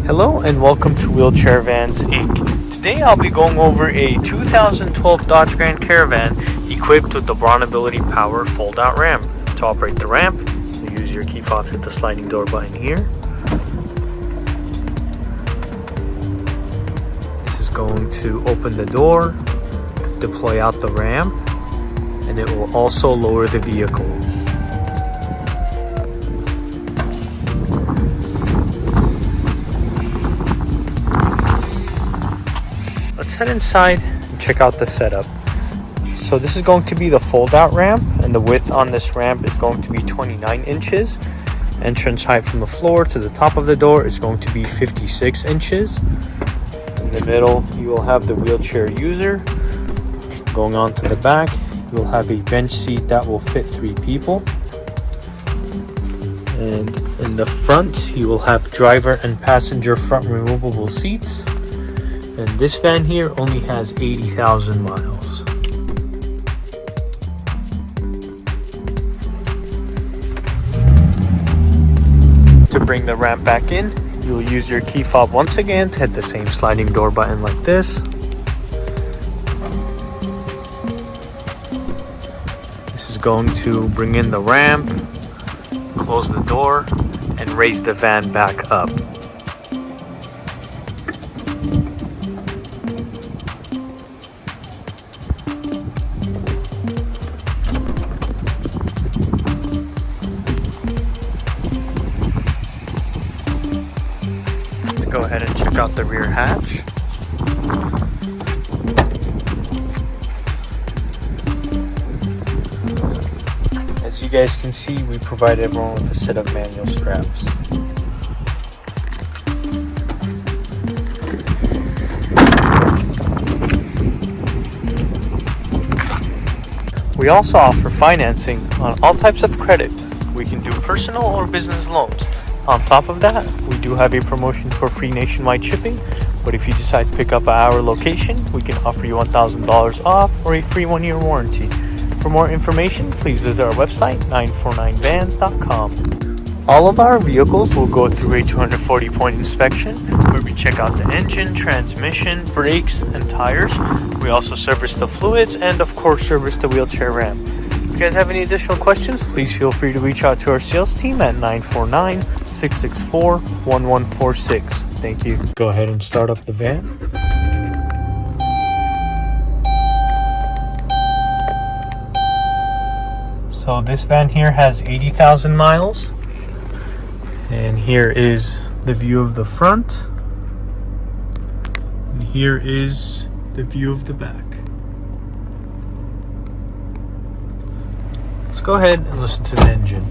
Hello and welcome to Wheelchair Vans Inc. Today I'll be going over a 2012 Dodge Grand Caravan equipped with the BraunAbility Power fold-out ramp. To operate the ramp, you use your key fob to hit the sliding door button here. This is going to open the door, deploy out the ramp, and it will also lower the vehicle. Let's head inside and check out the setup. So this is going to be the fold-out ramp, and the width on this ramp is going to be 29 inches. Entrance height from the floor to the top of the door is going to be 56 inches. In the middle, you will have the wheelchair user. Going on to the back, you'll have a bench seat that will fit 3 people. And in the front, you will have driver and passenger front removable seats. And this van here only has 80,000 miles. To bring the ramp back in, you'll use your key fob once again to hit the same sliding door button like this. This is going to bring in the ramp, close the door, and raise the van back up. Go ahead and check out the rear hatch. As you guys can see, we provide everyone with a set of manual straps. We also offer financing on all types of credit. We can do personal or business loans. On top of that, we do have a promotion for free nationwide shipping, but if you decide to pick up at our location, we can offer you $1,000 off or a free 1-year warranty. For more information, please visit our website, 949vans.com. All of our vehicles will go through a 240-point inspection, where we check out the engine, transmission, brakes, and tires. We also service the fluids and, of course, service the wheelchair ramp. If you guys have any additional questions, please feel free to reach out to our sales team at 949-664-1146. Thank you. Go ahead and start up the van. So this van here has 80,000 miles. And here is the view of the front. And here is the view of the back. Let's go ahead and listen to the engine.